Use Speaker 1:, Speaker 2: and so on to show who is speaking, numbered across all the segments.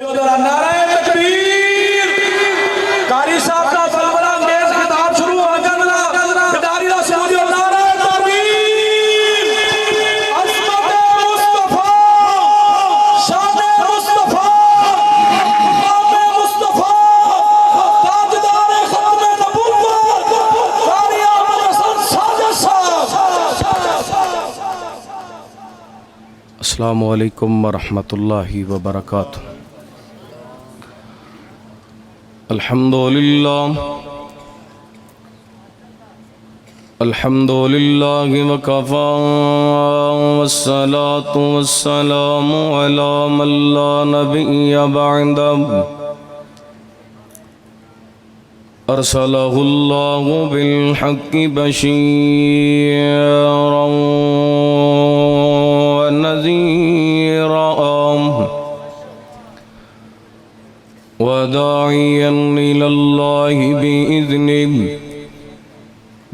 Speaker 1: نعرہ تکبیر قاری صاحب کا بلبلہ انگیز خطاب شروع ہو جانا بیداری دا سمجھو نعرہ تکبیر عظمت مصطفیٰ شان مصطفیٰ مقام مصطفیٰ تاجدار ختم نبوت قاری احمد حسن ساجد صاحب۔
Speaker 2: السلام علیکم ورحمۃ اللہ وبرکاتہ۔ الحمد للہ وکفا والصلاة والسلام علی من لا نبی بعدہ ارسلہ اللہ بالحق بشیرا ونذیرا وداعيا إلى الله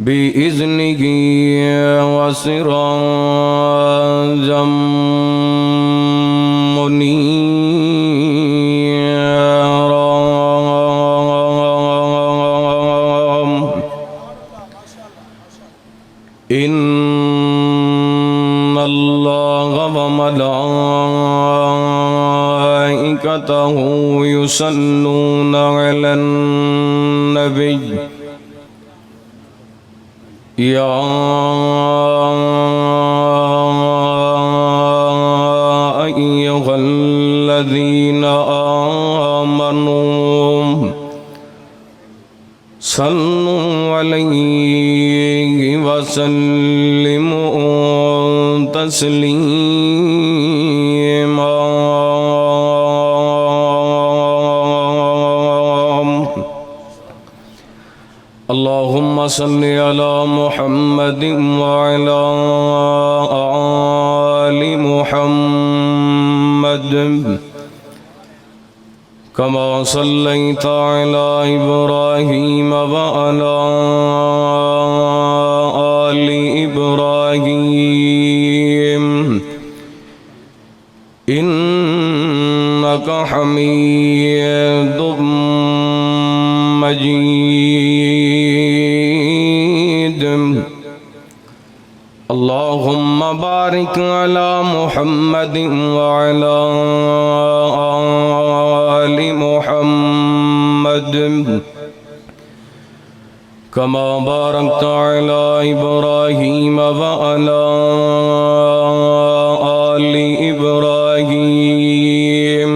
Speaker 2: بإذنه وسراجا منيرا إن الله وملائكته يصلون على النبي يا أيها الذين آمنوا صلوا عليه وسلموا تسليما۔ اللهم صل على محمد وعلى آل محمد كما صليت على إبراهيم وعلى آل إبراهيم إنك حميد مجيد۔ اللهم بارك على محمد وعلى آل محمد كما باركت على إبراهيم وعلى آل إبراهيم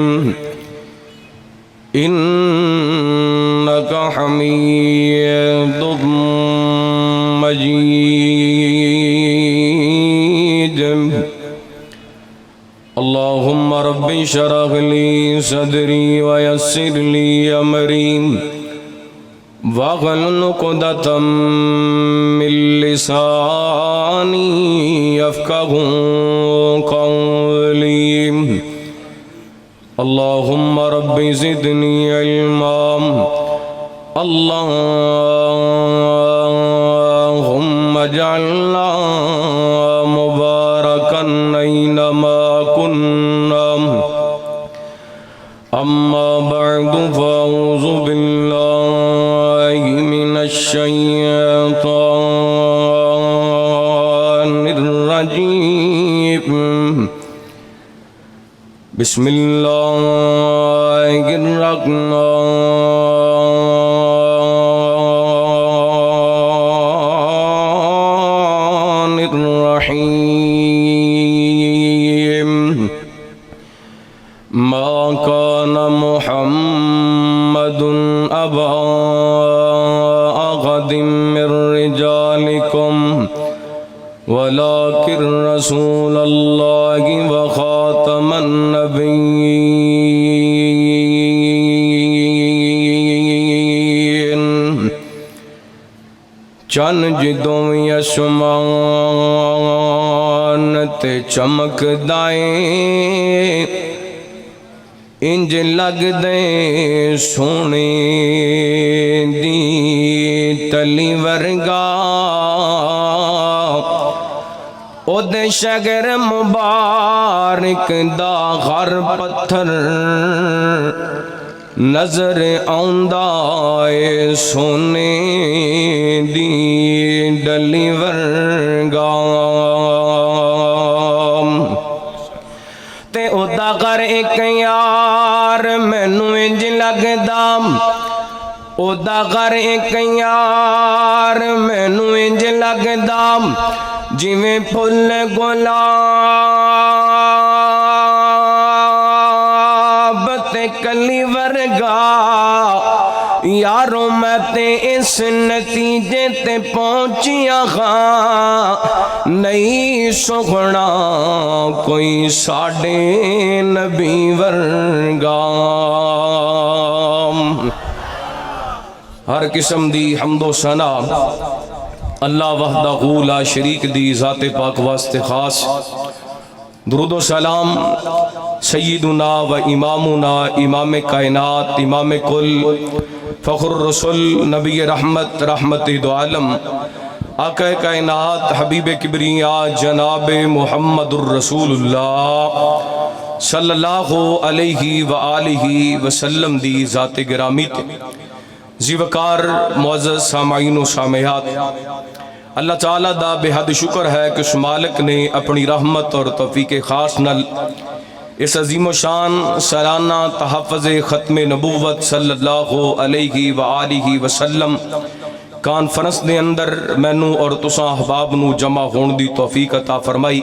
Speaker 2: إنك حميد مجيد۔ اللهم رب اشرح لي صدري ويسر لي أمري واحلل عقدة من لساني يفقهوا قولي۔ اللهم رب زدني علما، اللهم اجعلنا مباركا أينما كنا۔ أما بعد فأعوذ بالله من الشيطان الرجيم، بسم الله الرحمن الرحيم۔ ما كان محمد أبا أحد من رجالكم ولكن رسول الله وخاتم النبيين۔ چن جدوں یسمان تے چمک دائیں انج لگ دے سونے دی تلی ورگا، او دے شگر مبارک دا غر پتھر نظر آؤندا اے سونے دی ڈلی ورگا تے ادا کر ایک یار مینوں انج لگدا ادا کر ایک یار مینوں انج لگدا جویں پھل گلاب تے کلی ورگا یاروں میں تے اس نتیجے تے پہنچیاں ہاں نہیں سوگنا کوئی ساڈے نبی ورگا ہر قسم دی حمد و ثنا اللہ وحدہ لا شریک دی ذات پاک واسطے خاص درود و سلام سیدنا و امامنا امام کائنات امام کل فخر الرسل نبی رحمت رحمت دو عالم آقا کائنات حبیب کبریا جناب محمد الرسول اللہ صلی اللہ علیہ وآلہ وسلم دی ذات گرامی تے زیوکار معزز سامعین و سامعات اللہ تعالیٰ دا بے حد شکر ہے کہ اس مالک نے اپنی رحمت اور توفیق خاص نل اس عظیم و شان سالانہ تحفظ ختم نبوت صلی اللہ علیہ وآلہ وسلم کانفرنس دے اندر مینوں اور تساں احباب نو جمع ہون دی توفیق عطا فرمائی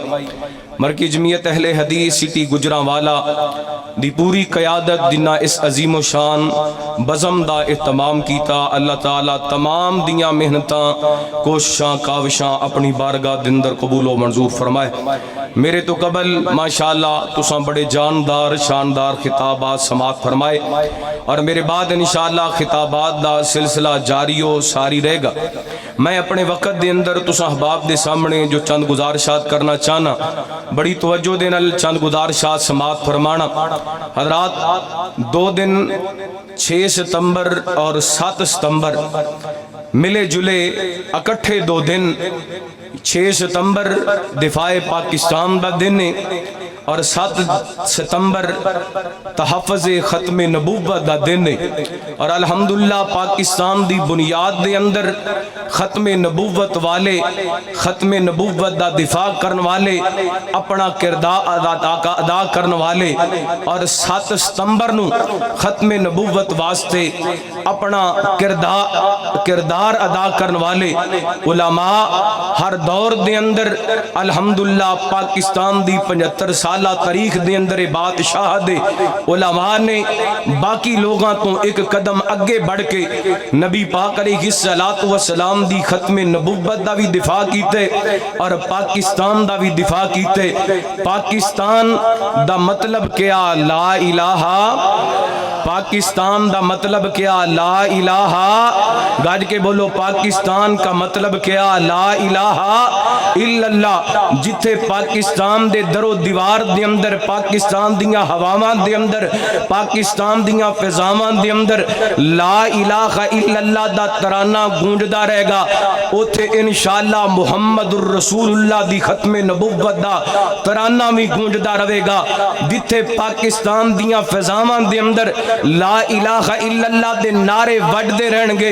Speaker 2: مرکی جمعیت اہل حدیث سٹی گجرانوالا دی پوری قیادت دینا اس عظیم و شان بزم دا اہتمام کیتا اللہ تعالیٰ تمام دیاں محنتاں کوششاں کاوشاں اپنی بارگاہ دندر قبول و منظور فرمائے میرے تو قبل ماشاءاللہ تساں بڑے جاندار شاندار خطابات سماعت فرمائے اور میرے بعد انشاءاللہ خطابات دا سلسلہ جاری و ساری رہے گا میں اپنے وقت دے اندر تساں احباب دے سامنے جو چند گزارشات کرنا چاہنا بڑی توجہ دے نال چند گزارشات سماعت فرمانا حضرات 2 دن 6 ستمبر اور 7 ستمبر ملے جلے اکٹھے 2 دن 6 ستمبر دفاع پاکستان دا دن اور 7 ستمبر تحفظ ختم نبوت دا دن اور الحمدللہ پاکستان دی بنیاد دے اندر ختم نبوت والے ختم نبوت دا دفاع کرن والے اپنا کردار ادا کرن والے اور 7 ستمبر نو ختم نبوت واسطے اپنا کردار ادا کرن والے علماء ہر دور دے اندر الحمدللہ پاکستان دی 75 سالہ تاریخ دے اندر بادشاہ دے علماء نے باقی لوگاں تو ایک قدم اگے بڑھ کے نبی پاک علیہ السلام دی ختم نبوت دا بھی دفاع کیتے اور پاکستان دا بھی دفاع کیتے پاکستان دا مطلب کیا لا الہ پاکستان دا مطلب کیا لا الہ گاج کے بولو پاکستان کا مطلب کیا لا الہ الا اللہ جتھے پاکستان دے در و دیوار دے اندر پاکستان دیاں ہواواں دے اندر پاکستان دیاں فضاواں دے اندر لا الہ الا اللہ دا ترانہ گونجدا رہے گا اوتھے انشاءاللہ محمد الرسول اللہ دی ختم نبوت دا ترانہ بھی گونجدا رہے گا جتھے پاکستان دیاں فضاواں دے اندر لا الہ الا اللہ دے نعرے وڈدے رہن گے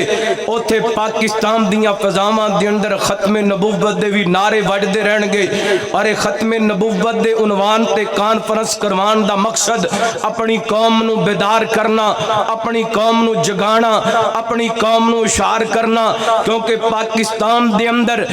Speaker 2: اوتھے پاکستان دیاں فضاواں دے اندر ختم نبوت دے بھی نعرے وڈدے رہن گے اور ختم نبوت دے عنوان تے کانفرنس کروان دا مقصد اپنی قوم نو بیدار کرنا اپنی قوم نو جگانا اپنی قوم نو اشار کرنا کیونکہ پاکستان دے اندر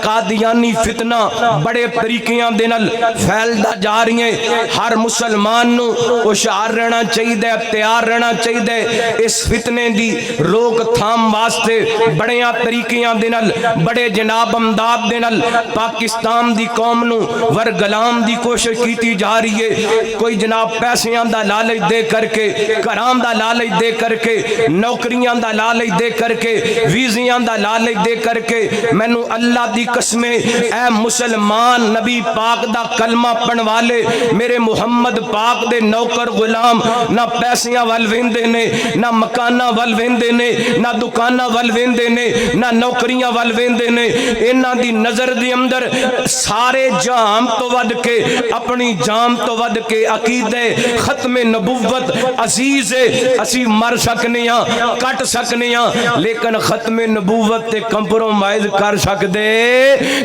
Speaker 2: قادیانی فتنہ بڑے طریقیاں دے نال پھیلدا جا رہی ہیں ہر مسلمان نو اشار رہنا چاہیے تیار رہنا چاہیے اس فتنے دی روک تھام واسطے بڑیاں طریقیاں دے نال بڑے جناب امداد دے نال پاکستان دی قوم نو ورگلام دی کوشش کیتی جا رہی ہے کوئی جناب پیسیاں دا لالچ دے کر کے کرام دا لالچ دے کر کے نوکریاں دا لالچ دے کر کے ویزیاں دا لالچ دے کر کے مینوں اللہ دی قسمیں اے مسلمان نبی پاک دا کلمہ پڑھن والے میرے محمد پاک دے نوکر غلام نہ پیسیاں گاڑیاں ول ویندے نے نہ مکاناں ول ویندے نے نہ دکاناں ول ویندے نے نہ نوکریاں ول ویندے نے انہاں دی نظر دے اندر سارے جام تو ود کے اپنی جام تو ود کے عقیدے ختم نبوت عزیز ہے اسی مر سکنے ہاں کٹ سکنے ہاں لیکن ختم نبوت تے کمپرومائز کر سکدے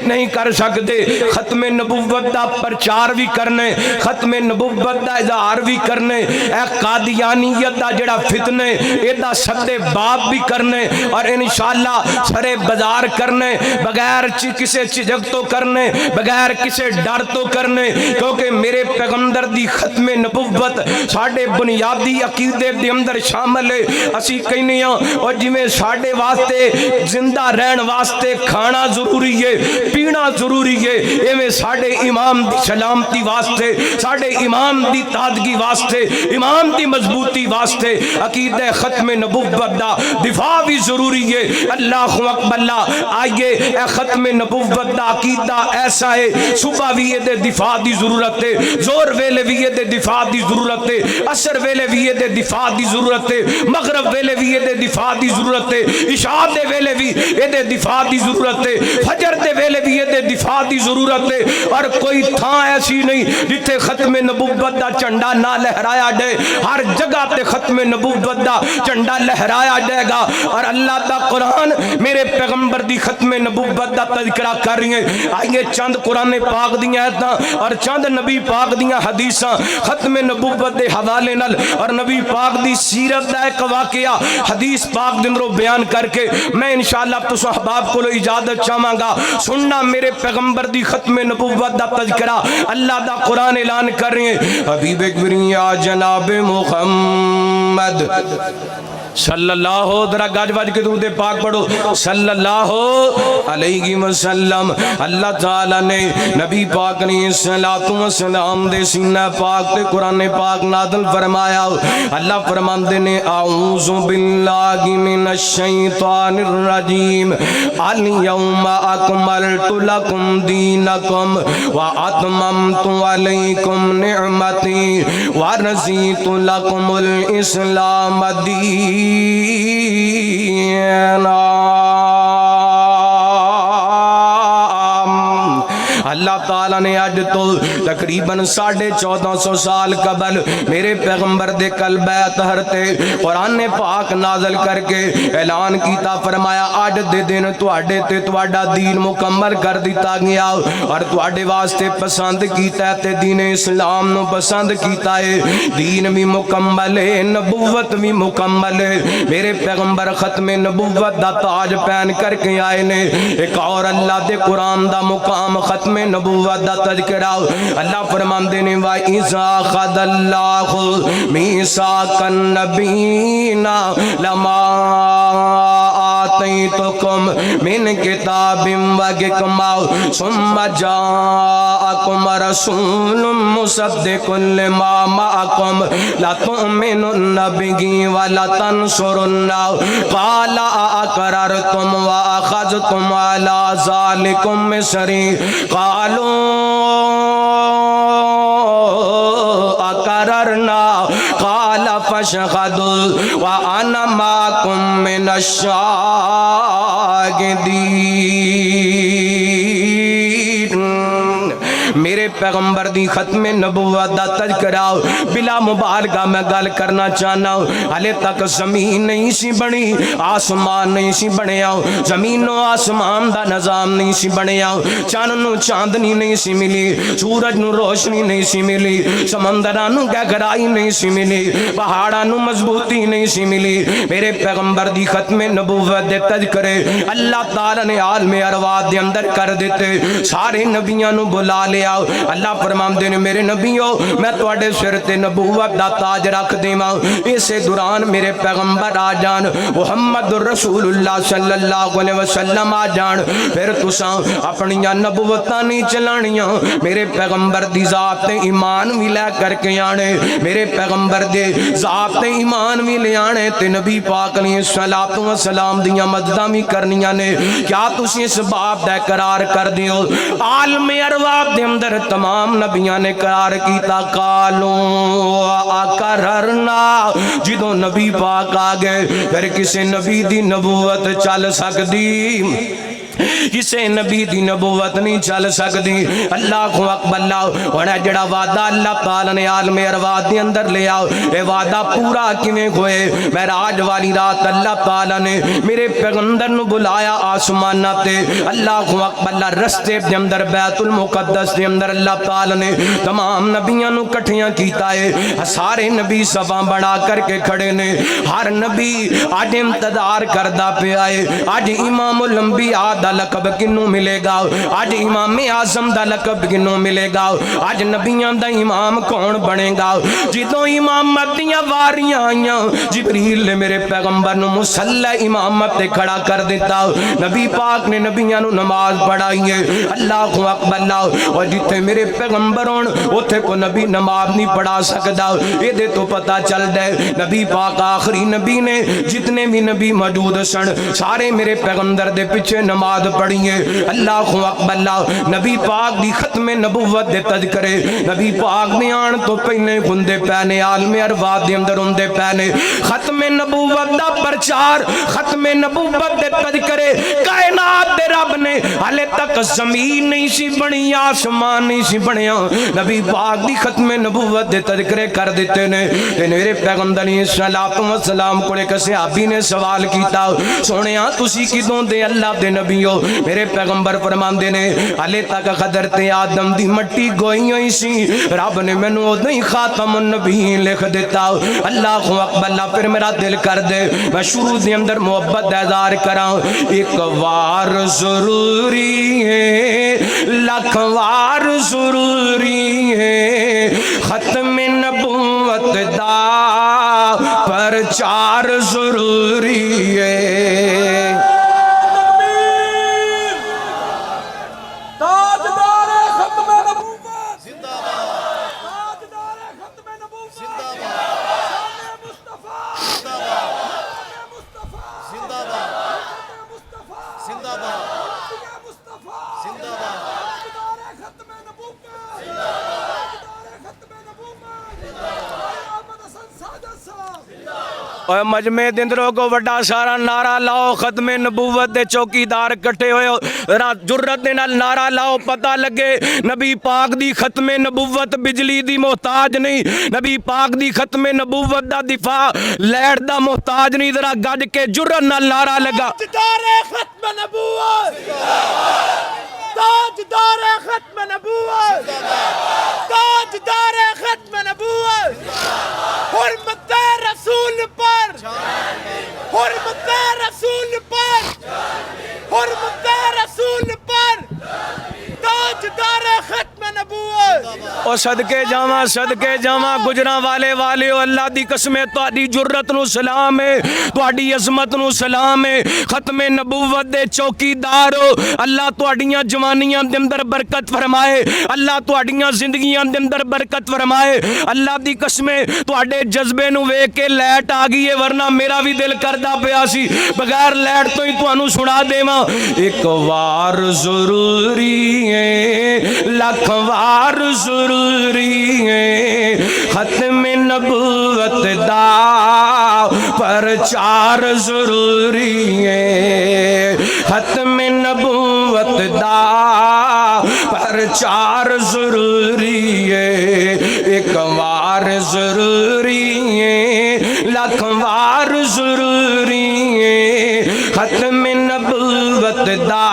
Speaker 2: نہیں کر سکدے ختم نبوت دا پرچار بھی کرنے ختم نبوت دا اظہار بھی کرنے اے قادیانیت دا جڑا فتنے اے دا سدے باب بھی کرنے اور انشاءاللہ سرے بازار کرنے بغیر کسے چجک تو کرنے بغیر کسے ڈر تو کرنے کیونکہ میرے پیغمبر دی ختم نبوت ساڑھے بنیادی عقیدے دے اندر شامل ہے اسی کہنے ہیں اور جی میں ساڑھے واسطے زندہ رہن واسطے کھانا ضروری ہے پینا ضروری ہے ایویں ساڑھے امام دی سلامتی واسطے ساڑھے امام دی تازگی واسطے امام دی مضبوطی واسطے عقیدہ ختم نبوت دا دفاع بھی ضروری ہے اللہ اکبر اللہ آئیے اے ختم نبوت دا عقیدہ ایسا ہے صبح بھی یہ دے دفاع دی ضرورت ہے زور ویلے بھی یہ دے دفاع دی ضرورت ہے عصر ویلے بھی یہ دے دفاع دی ضرورت ہے مغرب ویلے بھی یہ دے دفاع دی ضرورت ہے عشاء دے ویلے بھی یہ دے دفاع دی ضرورت ہے فجر دے ویلے بھی یہ دے دفاع دی ضرورت ہے اور کوئی تھاں ایسی نہیں جتھے ختم نبوت دا جھنڈا نہ لہرایا جائے ہر جگہ تے ختم نبوت دا جھنڈا لہرایا جائے گا اور اللہ دا قرآن میرے پیغمبر دی ختم نبوت دا تذکرہ کر رہی ہیں آئیے چند قرآن پاک دیاں آیتاں اور چند نبی پاک دیاں حدیثاں ختم نبوت دے حوالے نال اور نبی پاک دی سیرت دا ایک واقعہ حدیث پاک دندرو بیان کر کے میں انشاءاللہ تو صحباب کو اجازت چاہاں گا سننا میرے پیغمبر دی ختم نبوت دا تذکرہ اللہ دا قرآن اعلان کر رہے ہیں حبیب اکبری یا جناب محمد صلی اللہ ذرا گاج باج کے درود پاک پڑھو صلی اللہ علیہ وسلم اللہ تعالیٰ نے نبی پاک نے صلاۃ و سلام دے سینہ پاک تے قرآن پاک نازل فرمایا اللہ فرماندے نے اعوذ باللہ من الشیطان الرجیم الیوم اکملت لکم دینکم واتممت علیکم نعمتی ورضیت لکم الاسلام دین اللہ تعالیٰ نے آج تو تقریباً 1450 سال قبل میرے پیغمبر دے قلب اطہر تے قرآن پاک نازل کر کے اعلان کیتا فرمایا آج دے دن تواڈے تے تواڈا دین مکمل کر دیتا گیا اور تواڈے واسطے پسند کیتا ہے تے دین اسلام نو پسند کیتا ہے دین بھی مکمل ہے نبوت بھی مکمل ہے میرے پیغمبر ختم نبوت دا تاج پہن کر کے آئے نے ایک اور اللہ دے قرآن دا مقام ختم نبوت دا تذکرہ اللہ فرماندے نے وَإِذَا خَذَ اللَّهُ مِيثَاقَ النَّبِيِّينَ لَمَا آتَيْتُكُم مِّن كِتَابٍ وَحِكْمَةٍ ثُمَّ جَاءَكُمْ رَسُولٌ مُصَدِّقٌ لِّمَا مَعَكُمْ لَتُؤْمِنُنَّ بِهِ وَلَتَنصُرُنَّهُ قَالَ أَأَقْرَرْتُمْ وَأَخَذْتُمْ عَلَىٰ ذَلِكُمْ مِصْرِي قالوا أقررنا قال فاشهدوا وأنا معكم من الشاهدين میرے پیغمبر دی ختم نبوت دا تذکرہ بلا مبالغہ میں گل کرنا چاہنا ہلے تک زمین نہیں سی بنی آسمان نہیں سی بنیا زمین و آسمان دا نظام نہیں سی بنیا چاند نو چاندنی نہیں سی ملی سورج نو روشنی نہیں سی ملی سمندراں نو گہرائی نہیں سی ملی پہاڑاں نو مضبوطی نہیں سی ملی میرے پیغمبر دی ختم نبوت دے تذکرے اللہ تعالی نے عالم ارواح دے اندر کر دیتے سارے نبیاں نو بلا لیا اللہ فرماندے نے میرے نبیوں میں تواڈے سر تے نبوت دا تاج رکھ دیواں اسے دوران میرے پیغمبر آ جان محمد رسول اللہ صلی اللہ علیہ وسلم آ جان پھر تساں اپنی نبوتاں نہیں چلانیاں میرے پیغمبر دی ذات تے ایمان بھی لے کر کے آنے میرے پیغمبر دے ذات تے ایمان بھی لے آنے تے نبی پاک علیہ الصلوۃ والسلام دیاں مدداں بھی کرنیاں نے کیا تسی اس باب دا اقرار کر دیو عالم ارواح دے اندر تمام نبیاں نے قرار کیتا قالو اقررنا جدوں نبی پاک آ گئے پھر کسی نبی دی نبوت چل سکدی کسے نبی دی نبوت نہیں چل سکتی اللہ اکبر اللہ ہونا جڑا وعدہ اللہ تعالی نے عالم ارواح دے اندر لے آؤ اے وعدہ پورا کیویں ہوئے معراج والی رات اللہ تعالی نے میرے پیغمبر نو بلایا آسماناں تے اللہ اکبر اللہ رستے دے اندر بیت المقدس دے اندر اللہ تعالی نے تمام نبیاں نو کٹھیاں کیتا ہے سارے نبی صفاں بنا کر کے کھڑے نے ہر نبی اج انتظار کردا پیا ہے اج امام الانبیاء دا لقب کنوں ملے گا آج امام اعظم دا لقب کنوں ملے گا آج نبیاں دا امام کون بنے گا جدوں امامت دیاں واریاں آئیاں جبریل نے میرے پیغمبر نو مصلی امامت تے کھڑا کر دیتا نبی پاک نے نبیاں نو نماز پڑھائی ہے اللہ اکبر اللہ اور جتھے میرے پیغمبر ہون اوتھے کو نبی نماز نہیں پڑھا سکدا اے دے تو پتہ چل دے نبی پاک آخری نبی نے جتنے بھی نبی موجود سن سارے میرے پیغمبر دے پیچھے نماز پڑھیے اللہ اکبر اللہ نبی پاک دی ختم نبوت دے تذکرے نبی پاک نے آن تو پہلے ہندے پہنے عالم ارواح دے اندر ہندے پہنے ختم نبوت دا پرچار ختم نبوت دے تذکرے کائنات دے رب نے ہلے تک زمین نہیں سی بنی آسمان نہیں سی بنیا نبی پاک دی ختم نبوت دے تذکرے کر دیتے نے میرے پیغمبر علیہ السلام کو ایک صحابی نے سوال کیتا سونیا تسی کدوں دے اللہ دے نبی ہو میرے پیغمبر فرماندے نے ہلے تک حضرت آدم دی مٹی گوئی ہوئی سی رب نے مینوں اودوں ہی خاتم النبیین لکھ دیتا اللہ اکبر اللہ پھر میرا دل کر دے میں شروع دے اندر محبت دا اظہار کراں ایک وار ضروری ہے لاکھ وار ضروری ہے ختم نبوت دا پرچار ضروری ہے اور مجمع دندروں کو وڈا سارا نعرہ لاؤ ختم نبوت دے چوکیدار کٹھے ہوئے جرت دے نال نعرہ لاؤ پتہ لگے نبی پاک دی ختم نبوت بجلی دی محتاج نہیں نبی پاک دی ختم نبوت دا دفاع لیٹ دا محتاج نہیں ذرا گج کے جرت نال نعرہ لگا
Speaker 3: تاجدار ختم نبوت تاجدار ختم نبوت تاجدار ختم نبوت حرمت رسول پر حرمت رسول پر حرمت رسول پر تاجدار ختم نبوت
Speaker 2: اور صدقے جاواں گجراں والے ہو اللہ دی قسم تہاڈی جرت نو سلام ہے تہاڈی عظمت نو سلام ہے ختم نبوت دے چوکیدار ہو اللہ تہاڈیاں جوانیاں دے اندر برکت فرمائے اللہ تہاڈیاں زندگیاں دے اندر برکت فرمائے اللہ دی قسم تہاڈے جذبے نو ویکھ کے لائٹ آ گئی ہے ورنہ میرا بھی دل کردا پیا سی بغیر لائٹ تو ہی تانوں سنا دیواں ایک وار ضروری ہے لاکھ وار ضروری ہے ختم نبوت دا پرچار ضروری ہے ختم نبوت دا پرچار ضروری ہے ایک وار ضروری ہے لاکھ وار ضروری ہے ختم نبوت دا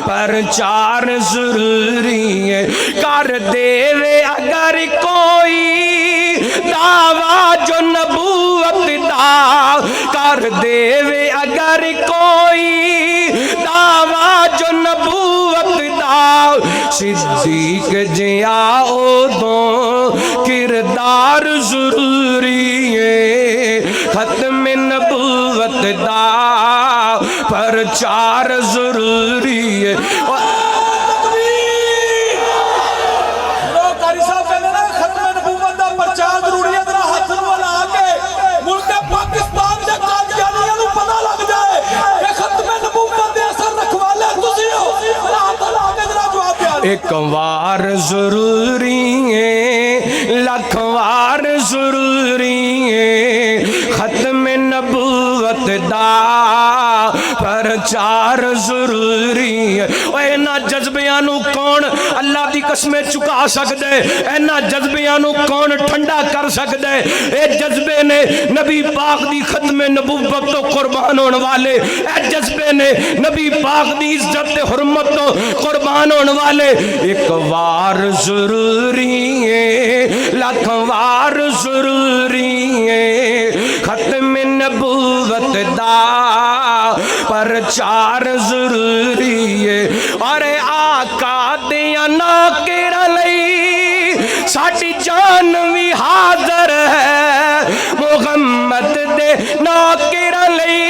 Speaker 2: پرچار ضروری ہے کر دے وے اگر کوئی دعویٰ جو نبوت دا کر دے وے اگر کوئی دعویٰ جو نبوت دا صدیق جیا اودوں کردار ضروری ہے ختم نبوت دا پرچار ضروری ہے ایک وار ضروری ہے لکھ وار ضروری ہے ختم نبوت دا پرچار ضروری ہے اینا جذبیاں نو کون اللہ دی قسمیں چکا سکدے اینا جذبیاں نو کون ٹھنڈا کر سکدے اے جذبے نے نبی پاک دی ختم نبوت تو قربان ہونے والے اے جذبے نے نبی پاک دی عزت حرمت تو قربان ہونے والے ایک وار ضروری ہے لکھ وار ضروری ہے ختم نبوت دا پرچار ضروری ہے اور آقا دیا ناکر لئی ساڑی جان بھی حاضر ہے محمد دے ناکر لئی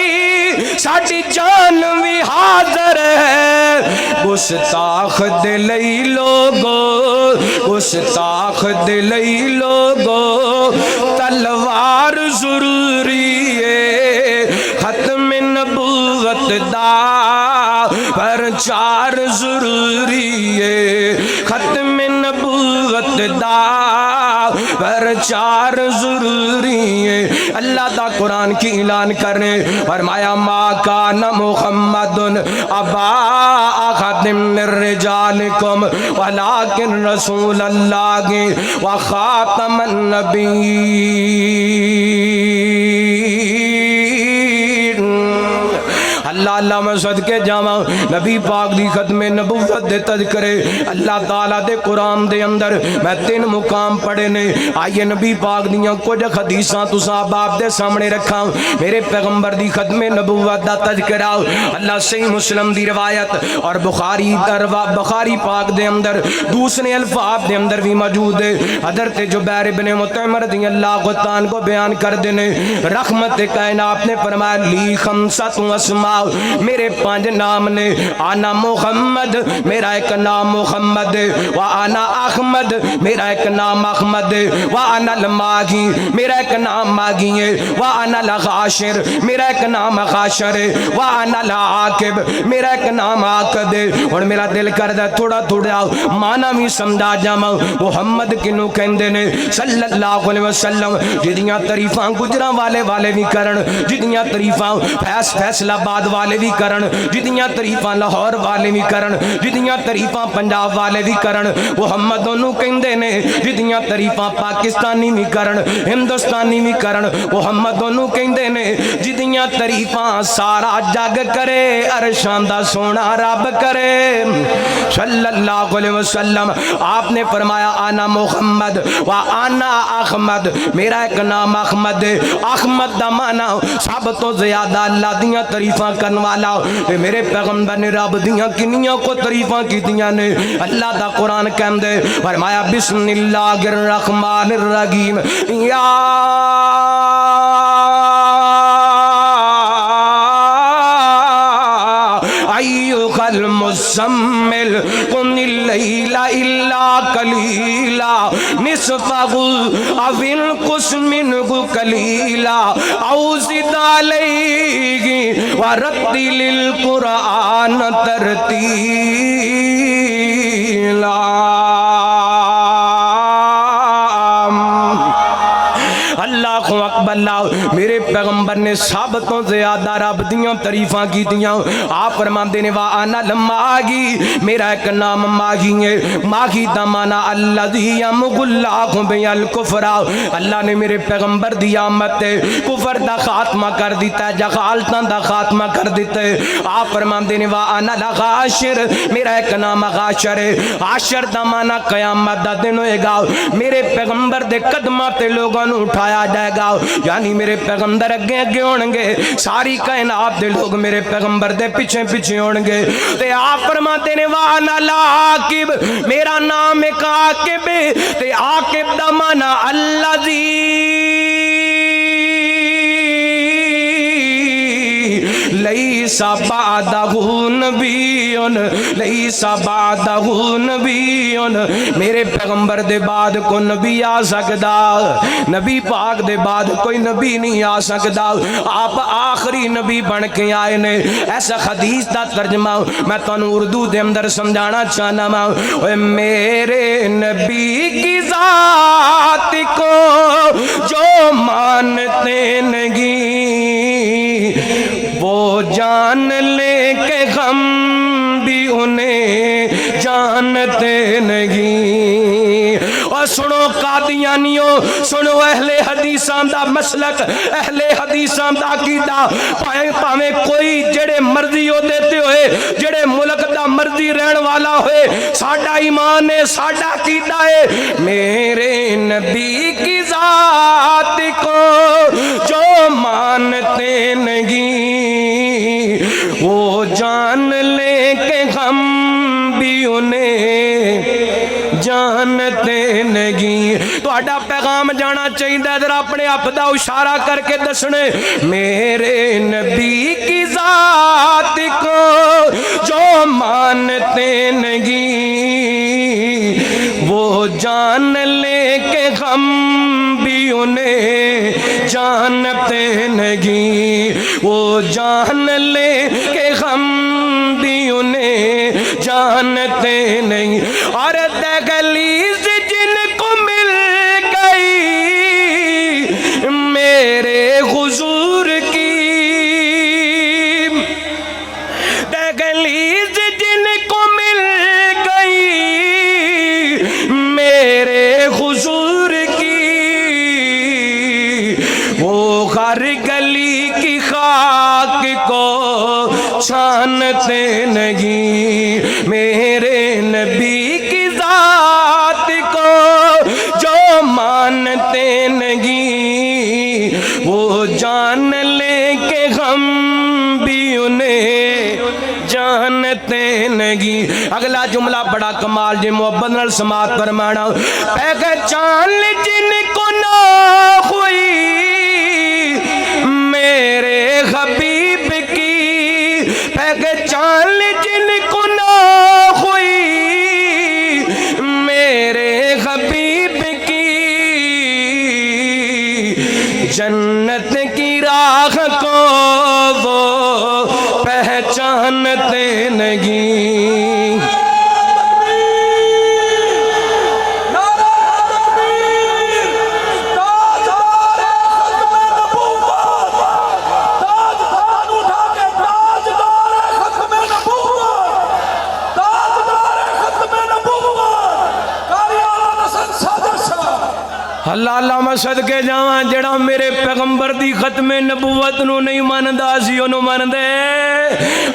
Speaker 2: ساڑی جان بھی حاضر ہے گستاخ دے لئی لوگو گستاخ دے لئی لوگو تلوار ضروری ہے ختم نبوت دا پرچار ضروری ہے ختم نبوت دا پرچار ضروری ہے اللہ دا قرآن کی اعلان کرنے فرمایا ما کان محمد ابا احد من رجالکم ولکن رسول اللہ وخاتم النبیین اللہ اللہ میں صدقے جاواں نبی پاک دی ختم نبوت دے تذکرے اللہ تعالیٰ دے قرآن دے اندر میں 3 مقام پڑھے نے آئیے نبی پاک دیاں کچھ حدیثاں تساں باپ دے سامنے رکھاں میرے پیغمبر دی ختم نبوت دا تذکرہ اللہ صحیح مسلم دی روایت اور بخاری پاک دے اندر دوسرے الفاظ دے اندر بھی موجود ہے حضرت جبیر بن مطعم رضی اللہ عنہ کو بیان کر دینے رحمت کائنات نے فرمایا لی خمسۃ اسماء میرے 5 نام نے آنا محمد میرا ایک نام محمد وانا احمد میرا ایک نام احمد وانا الماغی میرا ایک نام ماغی ہے وانا الغاشر میرا ایک نام غاشر ہے وانا العاقب میرا ایک نام عاقب ہے اور میرا دل کردا تھوڑا تھوڑا معنی بھی سمجھا جاواں محمد کنوں کہندے نے صلی اللہ علیہ وسلم جدیاں تعریفاں گجراں والے بھی کرن جدیاں تعریفاں فیصلہ آباد والے بھی کرن جدیاں تعریفاں لاہور والے بھی کرن جدیاں تعریفاں پنجاب والے بھی کرن محمد انہوں کہندے نے جدیاں تعریفاں پاکستانی بھی کرن ہندوستانی بھی کرن محمد انہوں کہندے نے جدیاں تعریفاں سارا جگ کرے عرشاں دا سونا رب کرے صلی اللہ علیہ وسلم آپ نے فرمایا آنا محمد و آنا احمد میرا ایک نام احمد ہے احمد دا معنی سب تو زیادہ اللہ دیاں تعریفاں کرن والا میرے پیغمبر نے رب دیاں کنیاں کو تعریفاں کیتیاں نے اللہ دا قرآن کہندے فرمایا بسم اللہ الرحمن الرحیم یا ایھا المزمل قم اللیل الا قلیلا نصفہ او انقص منہ قلیلا او زد علیہ ورتل القرآن ترتیلا اللہ اکبر اللہ میرے پیغمبر نے سب تو زیادہ رب دیاں تعریفاں کیتیاں آپ فرماندے نے وانا الماغی میرا ایک نام ماغی ہے ماغی دا معنی الذی یمحو اللہ بہ الکفر اللہ نے میرے پیغمبر دی آمد تے کفر دا خاتمہ کر دیتا ہے جہالتاں دا خاتمہ کر دیتا ہے آپ فرماندے نے وانا الغاشر میرا ایک نام غاشر ہے عاشر دا معنی قیامت دا دن ہوئے گا میرے پیغمبر دے قدمہ تے لوگوں نے اٹھایا جائے گا یعنی میرے پیغمبر اگے ہونگے ساری کائنات دے لوگ میرے پیغمبر دے پیچھے ہونگے تے آپ فرماتے نے وانا العاقب میرا نام ایک عاقب تے عاقب دا معنی الذی لیس لیس بعدہ نبیون لیس بعدہ نبیون میرے پیغمبر دے بعد کو نبی آ سکدا نبی پاک دے بعد کوئی نبی نہیں آ سکدا آپ آخری نبی بن کے آئے نے ایسا حدیث دا ترجمہ میں تانوں اردو دے اندر سمجھانا چاہنا اے میرے نبی کی ذات کو جو مانتے نہیں وہ جان لے کہ غم بھی انہیں جانتے نہیں اور سنو قادیانیوں سنو اہل حدیثاں دا مسلک اہل حدیثاں دا عقیدہ پاویں کوئی جڑے مرضی ہو دیتے ہوئے جڑے ملک دا مرضی رہن والا ہوئے ساڈا ایمان ہے ساڈا عقیدہ ہے میرے نبی کی ذات کو جو مانتے نہیں وہ جان لے کہ غم بھی انہیں جانتے نہیں تو اڈا پیغام جانا چاہیے ذرا اپنے آپ دا اشارہ کر کے دسنے میرے نبی کی ذات کو جو مانتے نہیں وہ جان لے کہ غم بھی انہیں جانتے نہیں وہ جان لے کہ غم بھی انہیں جانتے نہیں اور دہلیز جن کو مل گئی میرے حضور کی دہلیز جن کو مل گئی میرے حضور کی وہ ہر گلی کی خاک کو چھانتے نہیں میرے نبی کی ذات کو جو مانتے نہیں وہ جان لے کہ غم بھی انہیں جانتے نہیں اگلا جملہ بڑا کمال جی محبت نال سماعت فرمانا پہچان جن کو نہ ہوئی میرے حبیب کی پہچان جن کو نہ ہوئی میرے حبیب کی جنت کی راہ کو وہ پہچانتے نہیں اللہ اللہ میں صدقے جاواں جڑا میرے پیغمبر دی ختم نبوت نو نہیں ماندا اسی اونوں ماندے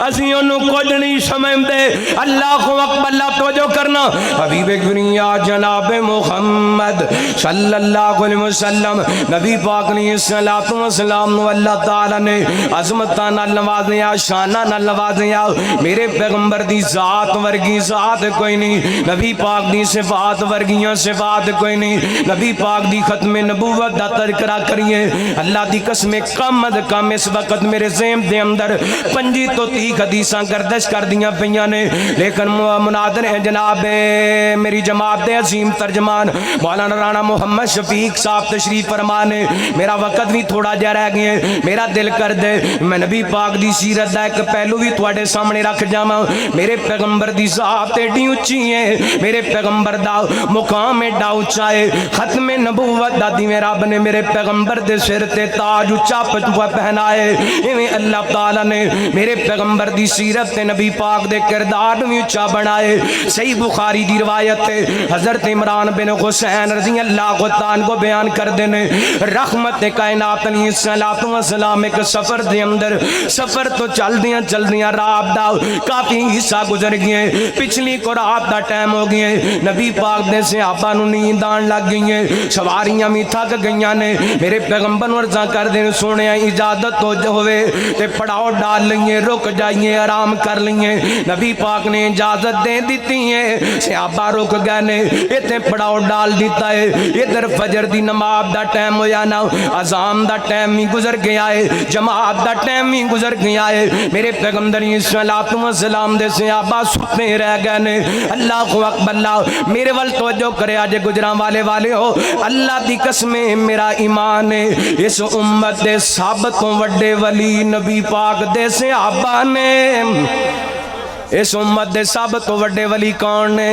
Speaker 2: اسی اونوں کچھ نہیں سمجھدے اللہ اکبر اللہ توجہ کرنا حبیب کریم جناب محمد صلی اللہ علیہ وسلم نبی پاک نے الصلوۃ والسلام نو اللہ تعالی نے عظمتاں نال نوازیا شاناں نال نوازیا میرے پیغمبر دی ذات ورگی ذات کوئی نہیں نبی پاک دی صفات ورگیاں صفات کوئی نہیں نبی پاک دی ختم نبوت دا تذکرہ کریے اللہ دی قسم کم از کم اس وقت میرے ذہن دے اندر 25 تو 30 حدیثاں گردش کر دیاں پیاں نے لیکن مناظر ہیں جناب میری جماعت دے عظیم ترجمان مولانا رانا محمد شفیق صاحب تشریف فرمانے میرا وقت بھی تھوڑا جا رہ گیا میرا دل کر دے میں نبی پاک دی سیرت دا ایک پہلو بھی تواڈے سامنے رکھ جاواں میرے پیغمبر دی ذات ایڈی اونچی ہے میرے پیغمبر دا مقام ایڈا اونچا ہے ختم نبوت دا دی رب نے میرے پیغمبر دے سر تے تاج اونچا پٹوا پہنائے ایویں اللہ تعالی نے میرے پیغمبر دی سیرت تے نبی پاک دے کردار بھی اونچا بنائے صحیح بخاری دی روایت ہے حضرت عمران بن حسین رضی اللہ تعالیٰ عنہ کو بیان کر دینے رحمت کائنات علیہ السلام ایک سفر دے اندر سفر تو چل دیاں رات دا کافی حصہ گزر گئے پچھلی کو رات دا ٹائم ہو گئے نبی پاک دے صحابہ نو نیند آن لگ گئی ہیں سواریاں بھی تھک گئیاں نے میرے پیغمبر ورزاں کر دین سونے اجازت ہو ہوئے تے پڑاؤ ڈال لئیے رک جائیے آرام کر لئیے نبی پاک نے اجازت دے دیتی ہیں صحابہ رک گئے نے اتنے پڑاؤ ڈال دیتا ہے ادھر فجر دی نماز دا ٹائم ہو جانا اذان دا ٹائم ہی گزر گیا ہے جماعت دا ٹائم ہی گزر گیا ہے میرے پیغمبر صلی السلام دے صحابہ ستے رہ گئے نے اللہ اکبر اللہ میرے وال توجہ کرے آج گجراں والے ہو اللہ دی قسمیں میرا ایمان ہے اس امت دے سب تو وڈے ولی نبی پاک دے صحابہ نے اس امت دے سب تو وڈے ولی کون نے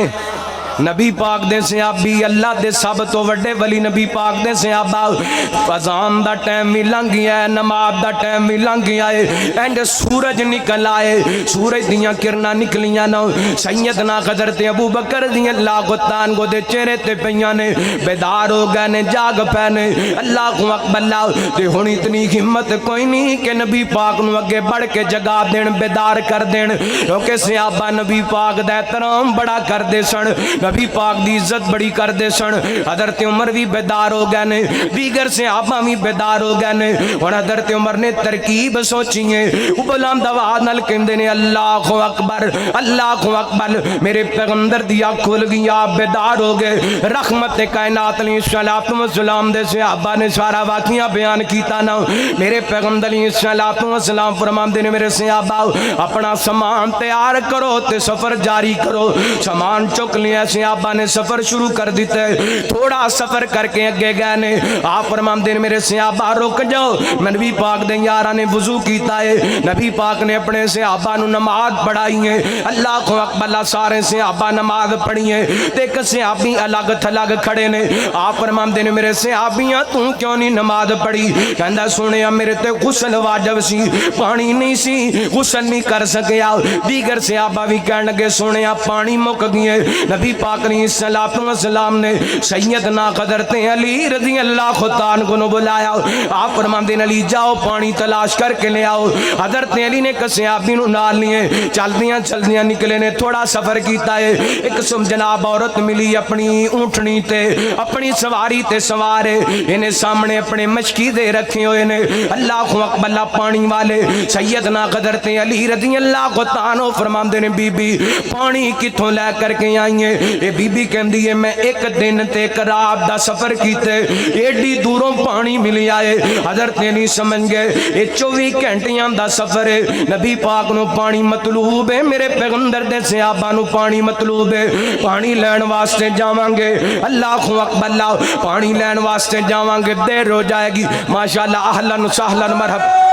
Speaker 2: نبی پاک دے صحابی اللہ دے سب تو وڈے ولی نبی پاک دے صحابہ اذان دا ٹائم بھی لنگ گیا ہے نماز دا ٹائم بھی لنگ گیا ہے اینڈ سورج نکل آئے سورج دیاں کرنا نکلیاں نہ سیدنا حضرت ابو بکر دی اللہ کو تان کو دے چہرے تے پیاں نے بیدار ہو گئے نے جاگ پے نے اللہ اکبر اللہ تے ہن اتنی ہمت کوئی نہیں کہ نبی پاک نو اگے بڑھ کے جگا دین بیدار کر دین کیونکہ صحابہ نبی پاک دا احترام بڑا کر دے سن نبی پاک دی عزت بڑی کر دے سن حضرت عمر بھی بیدار ہو گئے نے دیگر صحابہ بھی بیدار ہو گئے نے اور حضرت عمر نے ترکیب سوچی ہے بلند آواز نال کہندے نے اللہ اکبر میرے پیغمبر دی آنکھ کھل گئی آپ بیدار ہو گئے رحمت کائنات علیہ الصلوۃ والسلام دے صحابہ نے سارا واقعہ بیان کیتا نا میرے پیغمبر علیہ الصلوۃ والسلام فرماندے نے میرے صحابہ اپنا سامان تیار کرو تے سفر جاری کرو سامان چک لیا صحابہ نے سفر شروع کر دیتے تھوڑا سفر کر کے اگے گئے نے آپ فرماندے نے میرے صحابہ رک جاؤ نبی پاک دے یاراں نے وضو کیتا ہے نبی پاک نے اپنے صحابہ نو نماز پڑھائی ہے اللہ اکبر اللہ سارے صحابہ نماز پڑھی ہے تے ایک صحابی الگ تھلگ کھڑے نے آپ فرماندے نے میرے صحابیاں تو کیوں نہیں نماز پڑھی کہندا سنیا میرے تے غسل واجب سی پانی نہیں سی غسل نہیں کر سکیا دیگر صحابہ بھی کہن لگے سنیا پانی مک گئے نبی پاک علیہ السلام نے سیدنا حضرت علی رضی اللہ عنہ کو بلایا آپ فرماندے نے علی جاؤ پانی تلاش کر کے لے آؤ حضرت علی نے صحابی نو نال لیے چلدیاں نکلے نے تھوڑا سفر کیتا ہے ایک جناب عورت ملی اپنی اونٹنی تے اپنی سواری تے سوارے انہیں سامنے اپنے مشکی دے رکھے ہوئے نے اللہ اکبر اللہ پانی والے سیدنا حضرت علی رضی اللہ عنہ فرماندے نے بی بی پانی کتھوں لے کر کے آئی ہیں اے بی بی کہندی ہے میں ایک دن تے ایک رات دا سفر کیتے ایڈی دوروں پانی ملی آئے حضرت علی سمجھ گئے اے 24 گھنٹیاں دا سفر ہے نبی پاک نو پانی مطلوب ہے میرے پیغمبر دے صحابہ نو پانی مطلوب ہے پانی لین واسطے جاواں گے اللہ اکبر اللہ پانی لین واسطے جاواں گے دیر ہو جائے گی ماشاءاللہ اہلا وسہلا مرحبا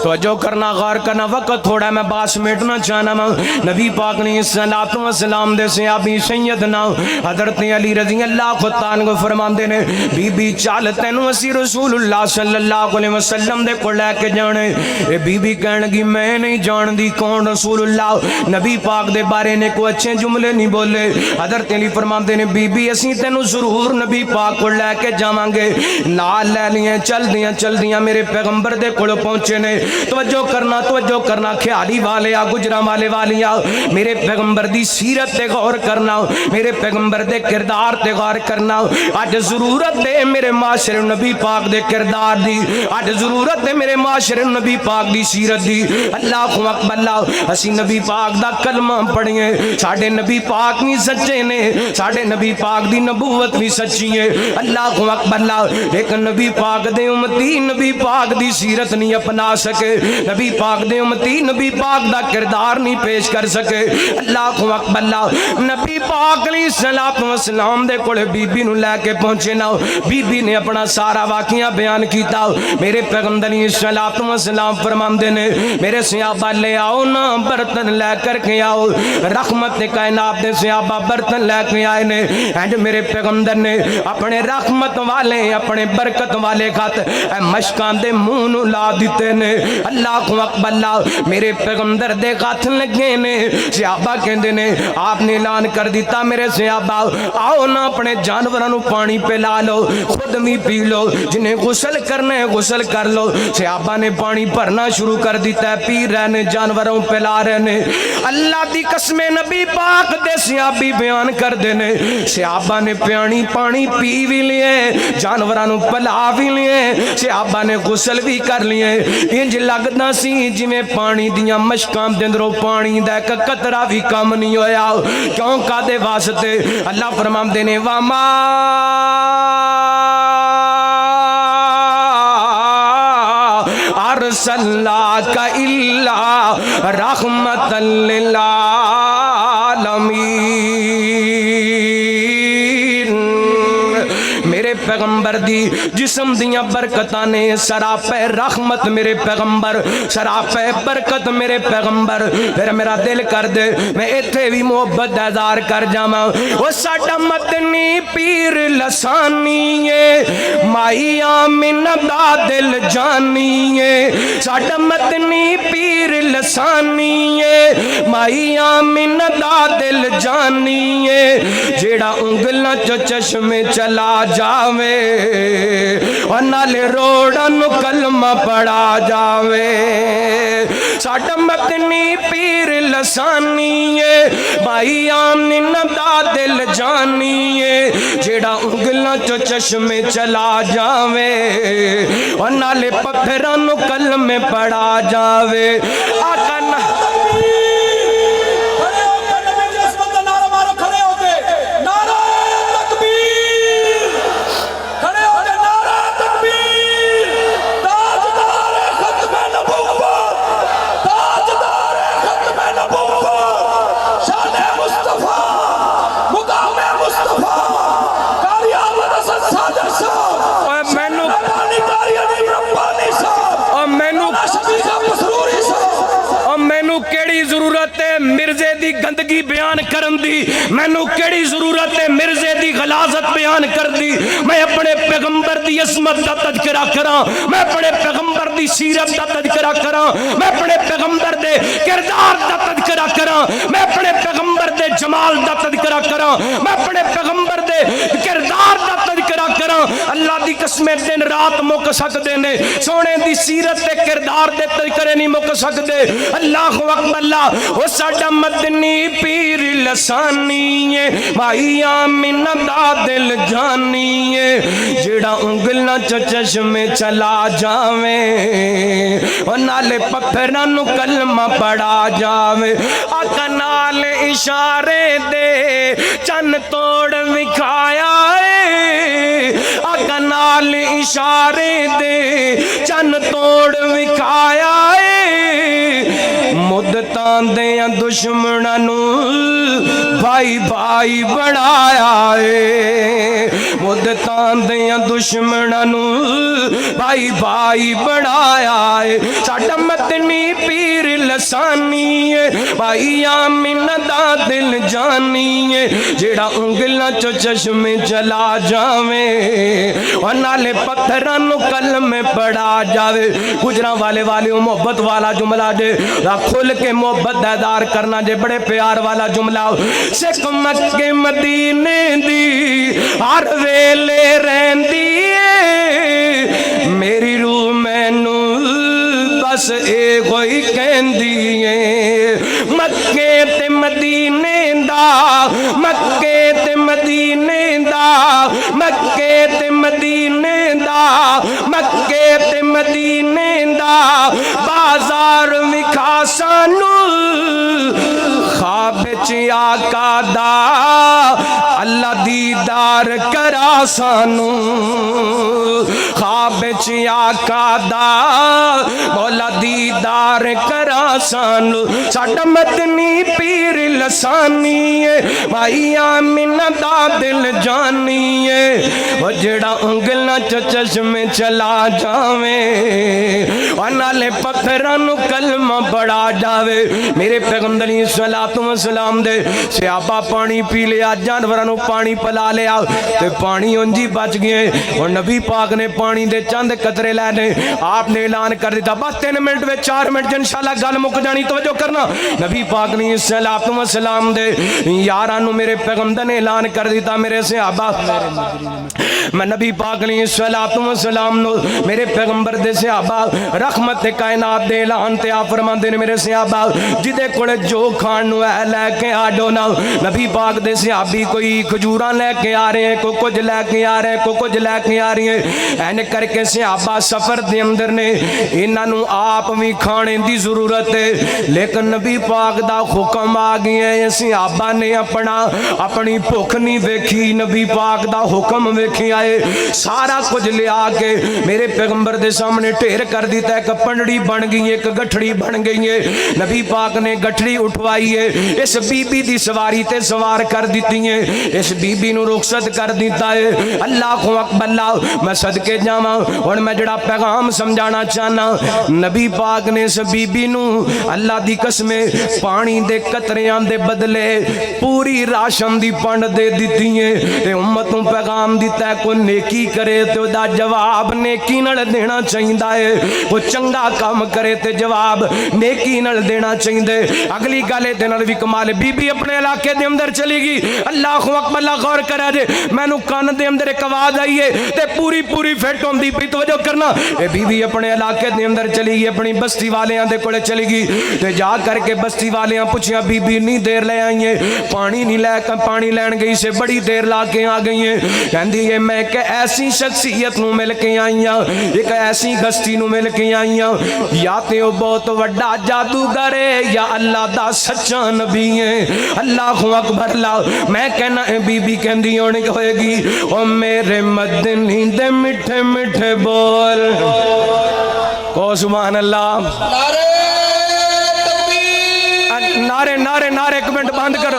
Speaker 2: توجہ کرنا غور کرنا وقت تھوڑا میں بات سمیٹنا چاہنا نبی پاک نے صلوات و سلام دے صحابی سیدنا حضرت علی رضی اللہ عنہ کو فرماندے نے بی بی چال تینوں اسی رسول اللہ صلی اللہ علیہ وسلم دے کو لے کے جانے اے بی بی کہن لگی میں نہیں جان دی کون رسول اللہ نبی پاک دے بارے نے کوئی اچھے جملے نہیں بولے حضرت علی فرماندے نے بی بی اسی تینوں ضرور نبی پاک کو لے کے جاواں گے نال لے لیے چل دیاں میرے پیغمبر دے کول پہنچے نے توجہ کرنا خیالی والے گجراں والے والیاں میرے پیغمبر دی سیرت تے غور کرنا میرے پیغمبر دے کردار تے غور کرنا اج ضرورت ہے میرے معاشرے نبی پاک دے کردار دی اج ضرورت ہے میرے معاشرے نبی پاک دی سیرت دی اللہ اکبر اللہ اسی نبی پاک دا کلمہ پڑھیے ساڈے نبی پاک بھی سچے نے ساڈے نبی پاک دی نبوت بھی سچی ہے اللہ اکبر اللہ ایک نبی پاک دے امتی نبی پاک دی سیرت نہیں اپنا سکے نبی پاک دے امتی نبی پاک دا کردار نہیں پیش کر سکے اللہ اکبر اللہ نبی پاک علیہ الصلوۃ والسلام دے کول بی بی نو لے کے پہنچے نا بی بی نے اپنا سارا واقعہ بیان کیتا میرے پیغمبر علیہ الصلوۃ والسلام فرماندے نے میرے صحابہ لے آؤ نا برتن لے کر کے آؤ رحمت کائنات دے صحابہ برتن لے کے آئے نے اینڈ میرے پیغمبر نے اپنے رحمت والے اپنے برکت والے خط مشکاں دے منہ نو لا دیتے نے اللہ اکبر میرے پیغمبر دے ہاتھ لگے نے صحابہ کہندے نے آپ نے اعلان کر دیتا میرے صحابہ آؤ نہ اپنے جانوراں نو پانی پلا لو خود بھی پی لو جنہیں غسل کرنا ہے غسل کر لو صحابہ نے پانی بھرنا شروع کر دیتا ہے پی رہے نے جانوروں پلا رہے نے اللہ دی قسم نبی پاک دے صحابی بیان کر دینے صحابہ نے پانی پی بھی لیے جانوراں نو پلا بھی لیے صحابہ نے غسل بھی کر لیے انج لگدا سی جویں پانی دیاں مشکاں دے اندروں پانی دا ایک قطرہ بھی کم نہیں ہویا کیوں کادے واسطے اللہ فرماندے نے واما ارسلناک الا رحمتا للعالمین میرے پیغمبر دی جسم دیاں برکتاں نے سراپے رحمت میرے پیغمبر سراپے برکت میرے پیغمبر پھر میرا دل کر دے میں ایتھے بھی محبت اظہار کر جاواں او ساڈا مدنی پیر لسانی ہے مائی آمنہ دا دل جانی ہے ساڈا مدنی پیر لسانی ہے مائی آمنہ دا دل جانی ہے جیڑا انگلاں چو چشمے چلا جاوے اور نالے روڑا نو کلمہ پڑا جاوے ساڈا مدنی پیر لسانی ہے بھائی آمنہ دا دل جانی ہے جیڑا انگلاں چو چشمے چلا جاوے اور نالے پتھراں نو کلمے پڑا جاوے آقا نہ مرزے دی گندگی بیان کرن دی مینوں کیڑی ضرورت ہے مرزے دی غلاظت بیان کر دی میں اپنے پیغمبر دی عظمت دا تذکرہ کراں میں اپنے پیغمبر دی سیرت دا تذکرہ کراں میں اپنے پیغمبر دے کردار دا تذکرہ کراں میں اپنے پیغمبر دے جمال دا تذکرہ کراں میں اپنے پیغمبر دے کردار دا تذکرہ کراں اللہ دی قسم دن رات مک سکدے نے سونے دی سیرت تے کردار دے تذکرے نہیں مک سکدے اللہ اکبر اللہ او ساڈا مدنی پیر لسانی ہے بھائی آمنہ دا دل جانی ہے جڑا انگلاں چو چشمے چلا جاویں اور نالے پتھراں نو کلمہ پڑا جاویں آقا نال اشارے دے چن توڑ وکھایا ہے آقا نال اشارے دے چن توڑ وکھایا ہے مدتاں دیاں دشمناں نو بھائی بھائی بنایا ہے مدتاں دیاں دشمناں نو بھائی بھائی بنایا ہے ساڈا مدنی پیر لسانی ہے بھائی آمنہ دا دل جانی ہے جیڑا انگلاں چو چشمے چلا جاویں اور نالے پتھراں نو کلمے پڑا جاوے گجراں والے محبت والا جملہ جے کھل کے محبت دیدار کرنا جے بڑے پیار والا جملہ سکھ مکے مدینے دی ہر ویلے رہندی ہے میری روح مینوں بس اے کوئی کہندی ہے مکے تے مدینے دا مکے تے مدینے دا مکے تے مدینے دا مکے تے مدینے دا بازار وکھا سانو خواب چ آقا دا اللہ دیدار کرا سانو خواب چ آقا دا مولا دیدار کرا آسان ساڈا مدنی پیر لسانی ہے بھائی آمینہ دا دل جانی ہے وہ جڑا انگلنا چشمے چلا جاویں اور نالے پتھرانو کلمہ بڑا جاوے میرے پیغمبر علیہ الصلوۃ والسلام دے صحابہ پانی پی لیا جانورانو پانی پلا لیا تے پانی انجی بچ گئے اور نبی پاک نے پانی دے چند قطرے لینے آپ نے اعلان کر دیتا بس 3 منٹ میں 4 منٹ انشاءاللہ گل مک جانی توجہ کرنا نبی پاک نے الصلوۃ والسلام دے یارانو میرے پیغمبر نے اعلان کر دیتا میرے صحابہ میں نبی پاک نے الصلوۃ والسلام نو میرے پیغمبر دے صحابہ رحمت کائنات دے اعلان تے آپ فرماندے نے میرے صحابہ جدے کولے جو کھان نو ہے لے کے آڈو نا نبی پاک دے صحابی کوئی کھجوراں لے کے آ رہے ہیں کوئی کچھ لے کے آ رہے ہیں کوئی کچھ لے کے آ رہی ہیں این کر کے صحابہ سفر دے اندر نے انہاں نو آپ بھی کھانے دی ضرورت ہے لیکن نبی پاک دا حکم آ گیا ہے صحابہ نے اپنی بھوک نہیں ویکھی نبی پاک دا حکم ویکھی آئے سارا کچھ لے آ کے میرے پیغمبر دے سامنے ٹھیر کر دیتا ہے ایک پنڈڑی بن گئی ہے ایک گٹھڑی بن گئی ہے نبی پاک نے گٹھڑی اٹھوائی ہے اس بی بی دی سواری تے سوار کر دیتی ہے اس بی بی نو رخصت کر دیتا ہے اللہ اکبر اللہ میں صدقے جاواں اور میں جڑا پیغام سمجھانا چاہنا نبی پاک نے اس بی بی نو اللہ دی قسم پانی دے قطریاں دے بدلے پوری راشن دی پنڈ دے دیتی ہے تے امت نو پیغام دیتا ہے کوئی نیکی کرے تے دا جواب نیکی نال دینا چاہیدا ہے کوئی چنگا کام کرے تے جواب نیکی نال دینا چاہیدا ہے اگلی گل دے نال وی کمال بی بی اپنے علاقے دے اندر چلی گئی اللہ اکبر اللہ غور کرا جے مینوں کان دے اندر ایک آواز آئی ہے تے پوری فٹ ہوندی پئی توجہ کرنا اے بی بی اپنے علاقے دے اندر چلی گئی اپنی بستی والیاں دے کولے چلی گئی تے جا کر کے بستی والیاں پوچھیا بی بی نہیں دیر لے آئی ہیں پانی نہیں لے کر پانی لین گئی سے بڑی دیر لا کے آ گئی ہیں کہندی ہے میں کہ ایسی شخصیت نو مل کے آئی ہاں ایک ایسی ہستی نو مل کے آئی ہاں یا تے او بہت وڈا جادوگر ہے یا اللہ دا سچا نبی ہے اللہ اکبر اللہ میں کہنا اے بی بی کہندی ہوئے گی او میرے مدنی دے میٹھے میٹھے بول کو سبحان اللہ نعرے نعرے نعرے ایک منٹ بند کرو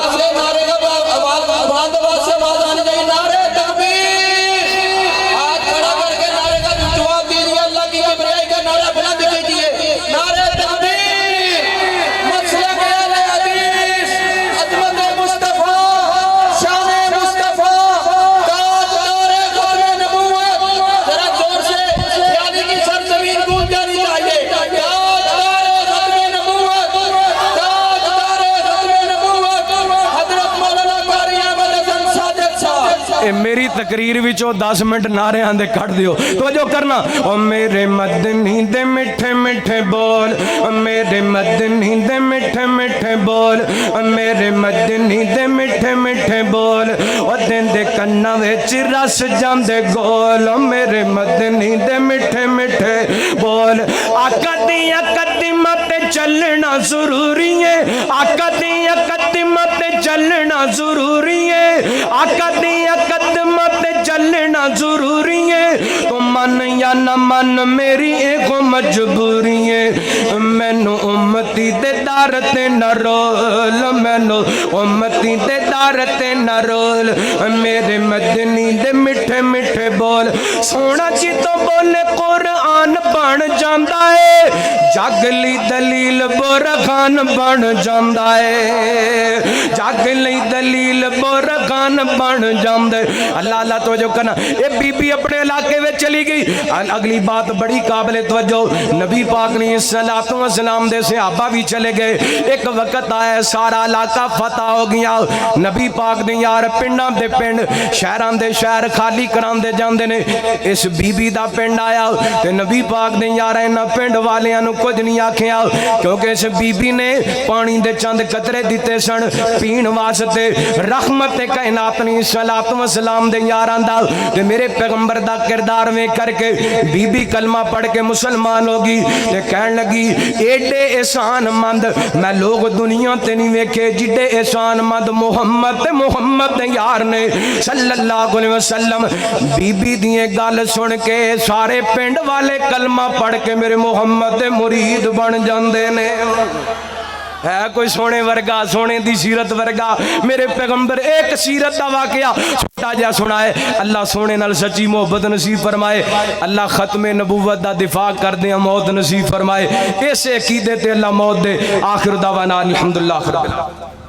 Speaker 2: میری تقریر وچوں 10 منٹ نعرے آندے کٹ دیو توجہ کرنا او میرے مدنی دے میٹھے میٹھے بول او میرے مدنی دے میٹھے میٹھے بول او میرے مدنی دے میٹھے میٹھے بول او دین دے کناں وچ رس جاندے گول او میرے مدنی دے میٹھے میٹھے بول آقا دیاں قدماں تے چلنا ضروری ہے آقا دیاں قدماں تے چلنا ضروری ہے آقا دیاں قدماں تے چلنا ضروری ہے تو من یا نہ من میری ایک مجبوری ہے مینوں امتی دے دار تے نہ رول مینوں امتی دے دار تے نہ رول میرے مدنی دے میٹھے میٹھے بول سونا جی تو بولے قرآن بن جاندا ہے جاگلی دلیل برخان بن جاندا ہے جاگلی دلیل برخان بن جاندا ہے اللہ اللہ توجہ کرنا اے بی بی اپنے علاقے میں چلی گئی اگلی بات بڑی قابل توجہ نبی پاک نے الصلوۃ والسلام دے صحابہ بھی چلے گئے ایک وقت آیا سارا علاقہ فتح ہو گیا نبی پاک نے یار پنڈاں دے پنڈ شہراں دے شہر خالی کراندے جاندے نے اس بی بی دا پنڈ آیا تے نبی پاک نے یار انہاں پنڈ والیاں نو کچھ نہیں آکھیا کیونکہ اس بی بی نے پانی دے چند قطرے دتے سن پین واسطے رحمت کائنات نے الصلوۃ والسلام دے یاراں دا تے میرے پیغمبر دا کردار میں کر کے بی بی کلمہ پڑھ کے مسلمان ہوگی تے کہن لگی ایڈے احسان مند میں لوگ دنیا تے نہیں ویکھے جڈے احسان مند محمد تے محمد دے یار نے صلی اللہ علیہ وسلم بی بی دی گل سن کے سارے پنڈ والے کلمہ پڑھ کے میرے محمد دے مرید بن جاندے نے ہے کوئی سونے ورگا سونے دی سیرت ورگا میرے پیغمبر ایک سیرت دا واقعہ چھوٹا جا سنائے اللہ سونے نال سچی محبت نصیب فرمائے اللہ ختم نبوت دا دفاع کر دے موت نصیب فرمائے ایسے عقیدے تے اللہ موت دے آخر دعوانا الحمدللہ رب العالمین